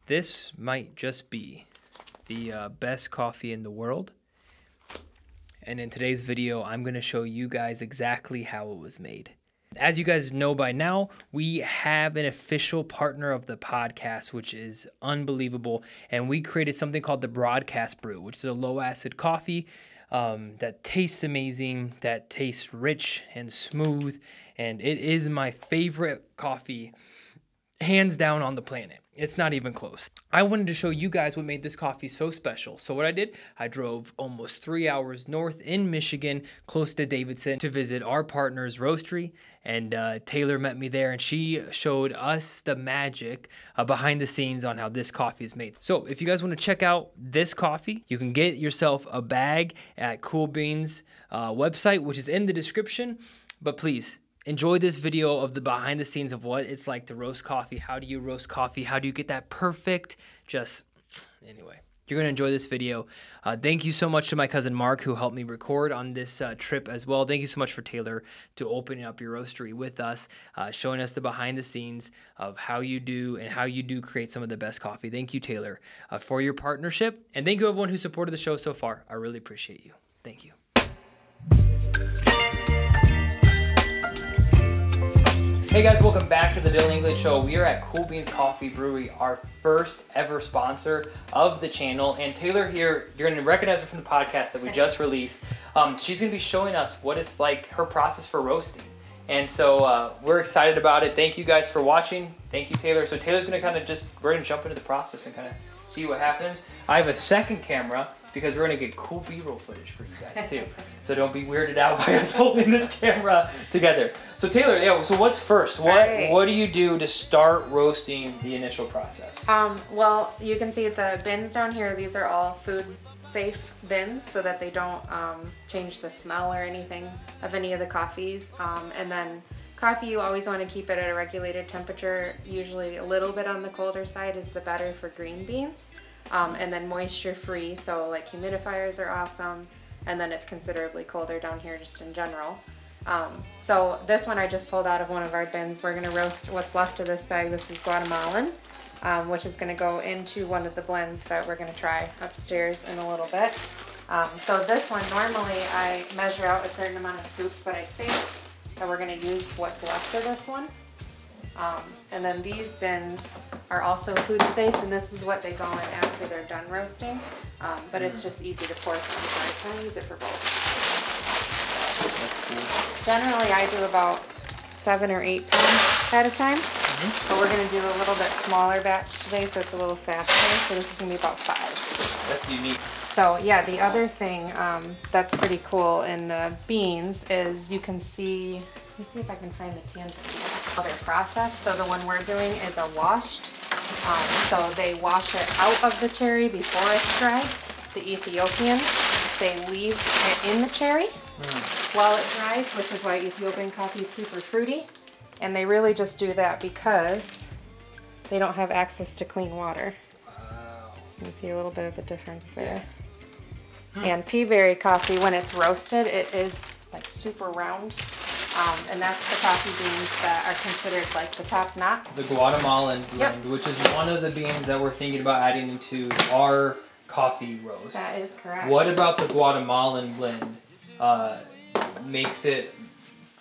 This might just be the best coffee in the world. And in today's video, I'm going to show you guys exactly how it was made. As you guys know by now, we have an official partner of the podcast, which is unbelievable. And we created something called the Broad Cast Brew, which is a low-acid coffee that tastes amazing, that tastes rich and smooth. And it is my favorite coffee, hands down, on the planet. It's not even close. I wanted to show you guys what made this coffee so special. So what I did, I drove almost 3 hours north in Michigan, close to Davidson, to visit our partner's roastery. And Taylor met me there, and she showed us the magic behind the scenes on how this coffee is made. So if you guys want to check out this coffee, you can get yourself a bag at Cool Beans website, which is in the description. But please, enjoy this video of the behind the scenes of what it's like to roast coffee. How do you roast coffee? How do you get that perfect? Anyway, you're going to enjoy this video. Thank you so much to my cousin Mark, who helped me record on this trip as well. Thank you so much for Taylor to opening up your roastery with us, showing us the behind the scenes of how you do create some of the best coffee. Thank you, Taylor, for your partnership. And thank you everyone who supported the show so far. I really appreciate you. Thank you. Hey guys, welcome back to the Dylan England Show. We are at Cool Beans Coffee Brewery, our first ever sponsor of the channel. And Taylor here, you're going to recognize her from the podcast that we just released. She's going to be showing us what it's like, her process for roasting. And so we're excited about it. Thank you guys for watching. Thank you, Taylor. So Taylor's going to we're going to jump into the process and kind of see what happens. I have a second camera because we're going to get cool B-roll footage for you guys too. So don't be weirded out by us holding this camera together. So Taylor, so what's first? What do you do to start roasting the initial process? Well, you can see the bins down here. These are all food safe bins so that they don't change the smell or anything of any of the coffees. And then coffee, you always want to keep it at a regulated temperature. Usually a little bit on the colder side is the better for green beans. And then moisture free, so like humidifiers are awesome. And then it's considerably colder down here just in general. So this one I just pulled out of one of our bins. We're going to roast what's left of this bag. This is Guatemalan, which is going to go into one of the blends that we're going to try upstairs in a little bit. So this one, normally I measure out a certain amount of scoops, but I think that we're going to use what's left of this one. And then these bins are also food safe, and this is what they go in after they're done roasting. But it's just easy to pour some, so I kind of use it for both. That's cool. Generally, I do about 7 or 8 pounds at a time. But we're going to do a little bit smaller batch today, so it's a little faster. So this is going to be about 5. That's unique. So yeah, the other thing that's pretty cool in the beans is you can see, let me see if I can find the cans of their process. So the one we're doing is a washed. So they wash it out of the cherry before it's dried. The Ethiopian, they leave it in the cherry while it dries, which is why Ethiopian coffee is super fruity. And they really just do that because they don't have access to clean water. Wow. So you can see a little bit of the difference there. And pea-berry coffee, when it's roasted, it is like super round. And that's the coffee beans that are considered like the top knot. The Guatemalan blend, which is one of the beans that we're thinking about adding into our coffee roast. That is correct. What about the Guatemalan blend makes it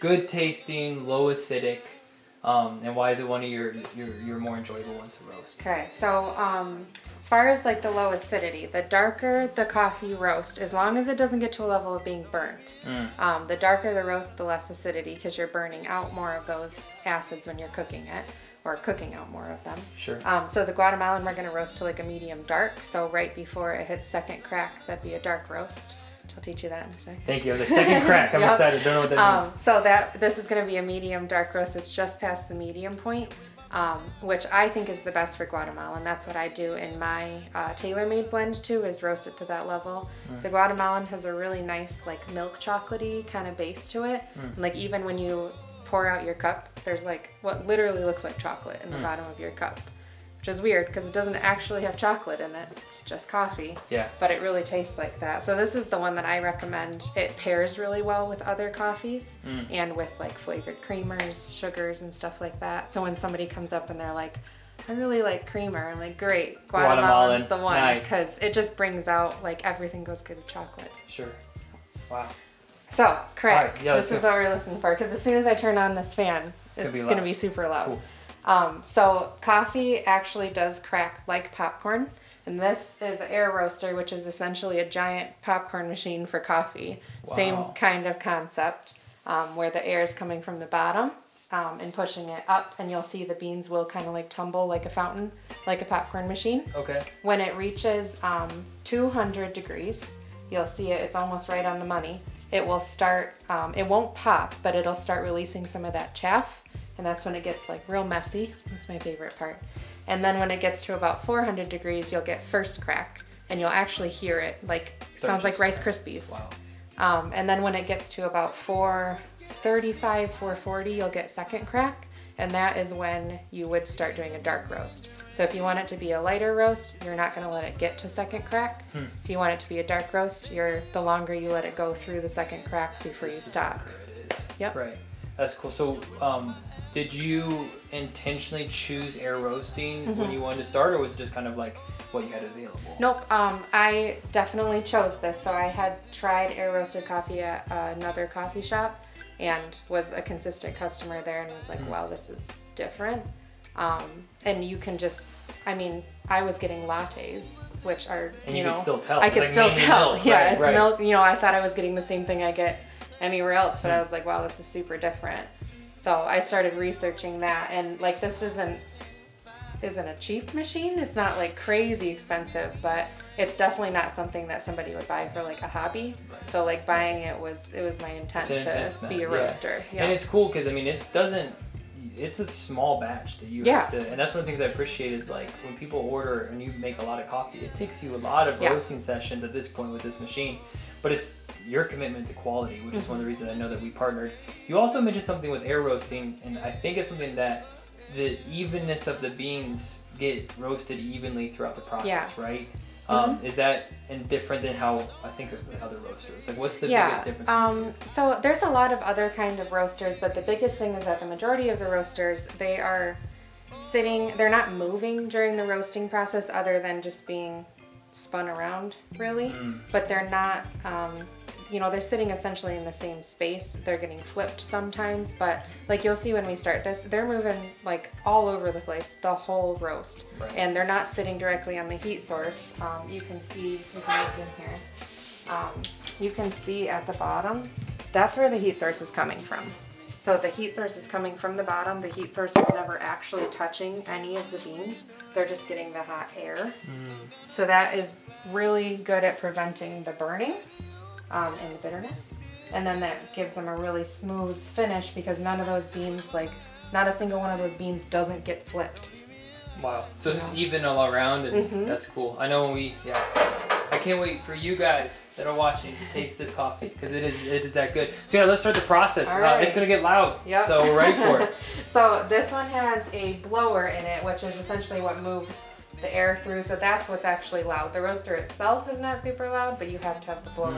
good tasting, low acidic, and why is it one of your more enjoyable ones to roast? Okay, so as far as like the low acidity, the darker the coffee roast, as long as it doesn't get to a level of being burnt, the darker the roast, the less acidity, because you're burning out more of those acids when you're cooking it, or cooking out more of them. Sure. So the Guatemalan we're going to roast to like a medium dark, so right before it hits second crack, that'd be a dark roast. I'll teach you that in a second. Thank you. I was like, second crack. I'm excited. Don't know what that means. So this is going to be a medium dark roast. It's just past the medium point, which I think is the best for Guatemalan. That's what I do in my tailor-made blend too, is roast it to that level. The Guatemalan has a really nice like milk chocolatey kind of base to it. And, like even when you pour out your cup, there's like what literally looks like chocolate in the bottom of your cup. Which is weird because it doesn't actually have chocolate in it. It's just coffee. Yeah. But it really tastes like that. So this is the one that I recommend. It pairs really well with other coffees and with like flavored creamers, sugars, and stuff like that. So when somebody comes up and they're like, I really like creamer. I'm like, great, Guatemalan's the one. Nice. Because it just brings out, like, everything goes good with chocolate. Sure. Wow. So, correct. Right, yeah, this is what we're listening for. Because as soon as I turn on this fan, it's going to be super loud. Cool. So coffee actually does crack like popcorn. And this is an air roaster, which is essentially a giant popcorn machine for coffee. Wow. Same kind of concept, where the air is coming from the bottom and pushing it up, and you'll see the beans will kind of like tumble like a fountain, like a popcorn machine. Okay. When it reaches 200 degrees, you'll see it, it's almost right on the money. It will start, it won't pop, but it'll start releasing some of that chaff. And that's when it gets like real messy. That's my favorite part. And then when it gets to about 400 degrees, you'll get first crack, and you'll actually hear it like, sounds like Rice Krispies. Wow. And then when it gets to about 435, 440, you'll get second crack. And that is when you would start doing a dark roast. So if you want it to be a lighter roast, you're not gonna let it get to second crack. If you want it to be a dark roast, the longer you let it go through the second crack before you stop. It is. Yep. Right. That's cool. So, did you intentionally choose air roasting when you wanted to start, or was it just kind of like what you had available? Nope. I definitely chose this. So I had tried air roasted coffee at another coffee shop and was a consistent customer there, and was like, wow, this is different. And you can just, I mean, I was getting lattes, which are, and you could still tell. I could still tell. Milk, yeah, right, it's right. milk. You know, I thought I was getting the same thing I get anywhere else, but I was like, wow, this is super different. So I started researching that, and like, this isn't a cheap machine. It's not like crazy expensive, but it's definitely not something that somebody would buy for like a hobby. Right. So like, buying it was my intent to be a roaster. Yeah. And it's cool because I mean, it's a small batch that you have to, and that's one of the things I appreciate is like when people order and you make a lot of coffee, it takes you a lot of roasting sessions at this point with this machine, but it's your commitment to quality, which is one of the reasons I know that we partnered. You also mentioned something with air roasting, and I think it's something that the evenness of the beans get roasted evenly throughout the process, right? Is that different than how I think of other roasters? Like, what's the biggest difference between the two? So there's a lot of other kind of roasters, but the biggest thing is that the majority of the roasters, they are they're not moving during the roasting process other than just being spun around, really. But they're not, they're sitting essentially in the same space. They're getting flipped sometimes, but like you'll see when we start this, they're moving like all over the place, the whole roast. Right. And they're not sitting directly on the heat source. You can see, we can look in here. You can see at the bottom, that's where the heat source is coming from. So the heat source is coming from the bottom. The heat source is never actually touching any of the beans. They're just getting the hot air. So that is really good at preventing the burning and the bitterness. And then that gives them a really smooth finish because none of those beans, like not a single one of those beans doesn't get flipped. Wow. So it's just even all around, and that's cool. I know when I can't wait for you guys that are watching to taste this coffee because it is that good. So yeah, let's start the process. Right. It's gonna get loud, so we're ready for it. So this one has a blower in it, which is essentially what moves the air through. So that's what's actually loud. The roaster itself is not super loud, but you have to have the blower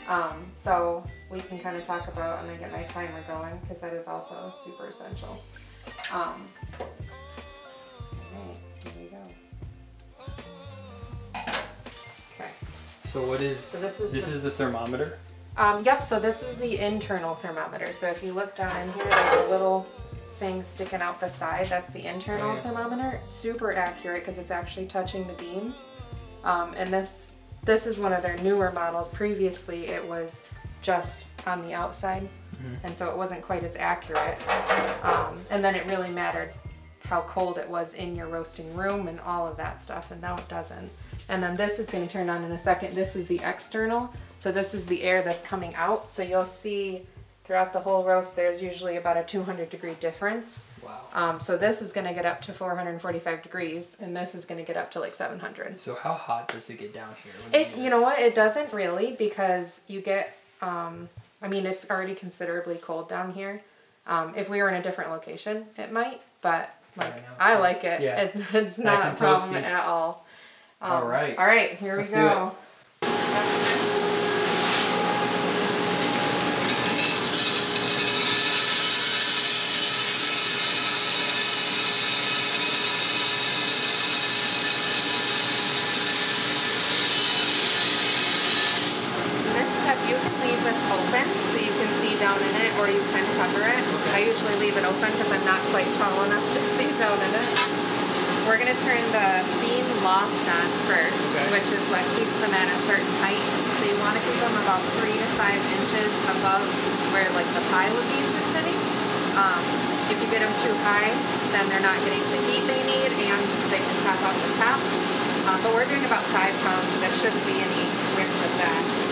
on. So we can kind of talk about. I'm gonna get my timer going because that is also super essential. All right, here we go. So what is, so this is the thermometer? Yep, so this is the internal thermometer. So if you look down in here, there's a little thing sticking out the side. That's the internal thermometer. It's super accurate because it's actually touching the beans. And this is one of their newer models. Previously, it was just on the outside, and so it wasn't quite as accurate. And then it really mattered how cold it was in your roasting room and all of that stuff, and now it doesn't. And then this is going to turn on in a second. This is the external. So this is the air that's coming out. So you'll see throughout the whole roast, there's usually about a 200-degree difference. Wow. So this is going to get up to 445 degrees, and this is going to get up to like 700. So how hot does it get down here? You know what? It doesn't really, because you get, it's already considerably cold down here. If we were in a different location, it might, but like I like it. Yeah. It's Nice not a problem at all. All right. All right, here we go. leave it open because I'm not quite tall enough to sit down in it. We're going to turn the bean loft on first, which is what keeps them at a certain height. So you want to keep them about 3 to 5 inches above where like the pile of beans is sitting. If you get them too high, then they're not getting the heat they need and they can pop out the top. But we're doing about 5 pounds, so there shouldn't be any risk of that.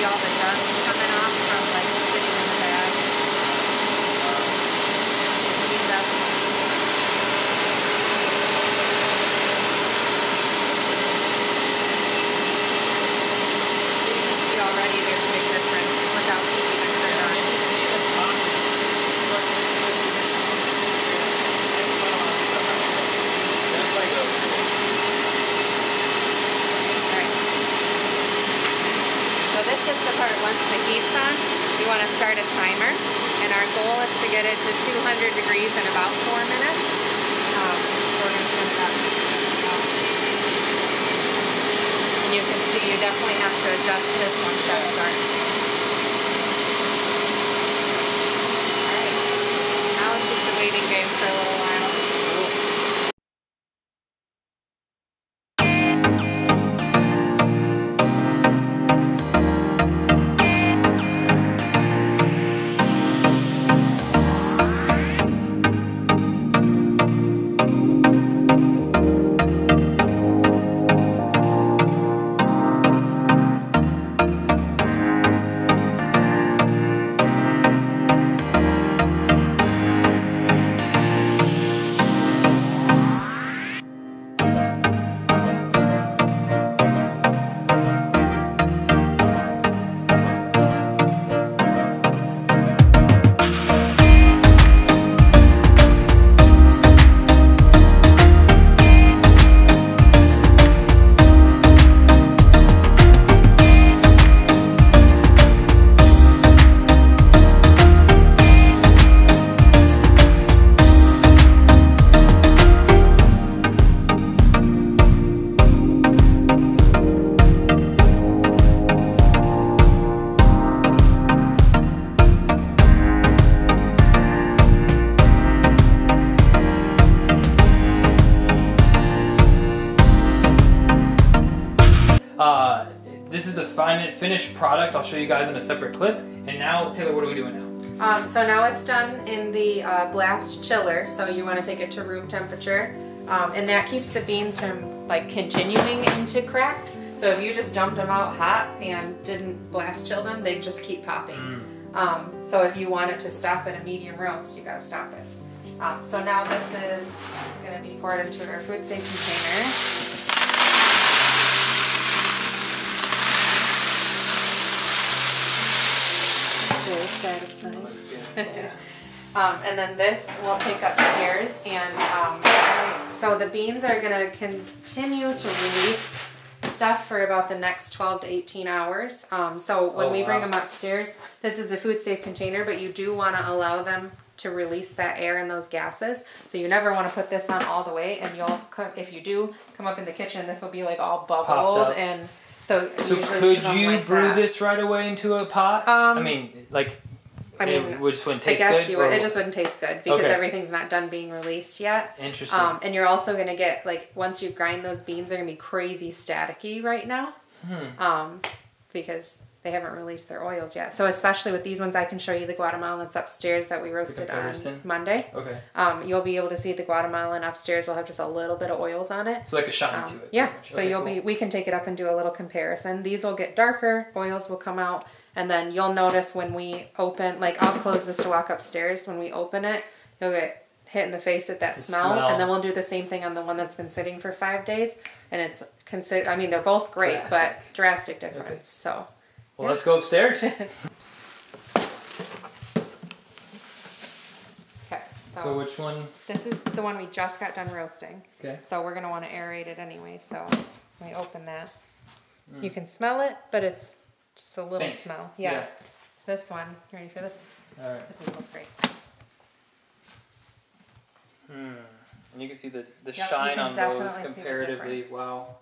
All the dust coming off from like sitting in the bag. You can see already there's a big difference without even turned on. So this is the part once the heat's on, you want to start a timer, and our goal is to get it to 200 degrees in about 4 minutes. So we're going to turn it up. And you can see you definitely have to adjust this once that starts. Alright, now it's just a waiting game for a little while. This is the finished product. I'll show you guys in a separate clip. And now, Taylor, what are we doing now? So now it's done in the blast chiller. So you want to take it to room temperature. And that keeps the beans from like continuing into crack. So if you just dumped them out hot and didn't blast chill them, they just keep popping. So if you want it to stop at a medium roast, you gotta stop it. So now this is gonna be poured into our food safe container. Very satisfying. Looks good. Yeah. And then this we'll take upstairs, and so the beans are gonna continue to release stuff for about the next 12 to 18 hours. So when we bring them upstairs, this is a food safe container, but you do want to allow them to release that air and those gases. So you never want to put this on all the way, and you'll, if you do come up in the kitchen, this will be like all bubbled. And so could you brew this right away into a pot? I mean, it just wouldn't taste good? I guess you would. It just wouldn't taste good because everything's not done being released yet. Interesting. And you're also going to get, like, once you grind those beans, they're going to be crazy staticky right now. Because they haven't released their oils yet. So especially with these ones, I can show you the Guatemalan that's upstairs that we roasted on Monday. Okay. You'll be able to see the Guatemalan upstairs will have just a little bit of oils on it. So like a shine to it. Yeah. So we can take it up and do a little comparison. These will get darker, oils will come out, and then you'll notice when we open, like I'll close this to walk upstairs. When we open it, you'll get hit in the face with that smell. And then we'll do the same thing on the one that's been sitting for 5 days. And it's considered, I mean, they're both great, but drastic difference. Okay. So. Well, let's go upstairs. Okay. So which one? This is the one we just got done roasting. Okay. So we're going to want to aerate it anyway. So when we open that, you can smell it, but it's just a little faint smell. Yeah. This one. You ready for this? All right. This one smells great. And you can see the Yep, shine on those see the comparatively. difference. Wow.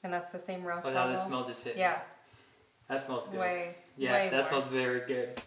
And that's the same roast Oh, now level. the smell just hit me. Yeah. That smells good. Way Yeah, that more. smells very good.